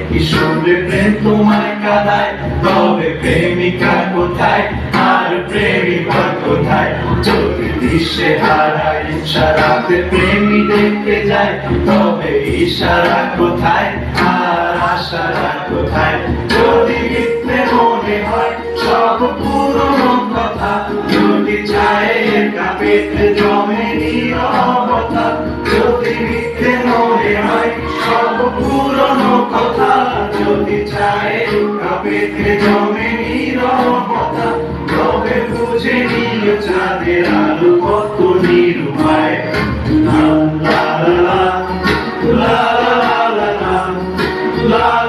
কিশোরের প্রেম তোমায় কাঁদায়, তবে প্রেমিকা কোথায় আর প্রেমিকা কোথায়? যদি দৃশ্যে হারায় ইশারাতে প্রেমী দেখতে যায়, তবে ইশারা কোথায় আর আশারা কোথায়? যদি মিথ্যে মনে হয় সব পুরনো কথা, যদি চায়ের কাপেতে জমে নীরবতা, যদি মিথ্যে মনে হয় সব পুরনো কথা, যদি চায়ের কাপেতে জমে নীরবতা, তবে বুঝে নিও চাঁদের আলো কত নিরুপায়। লা লা লা লা লা লা লা লা লা।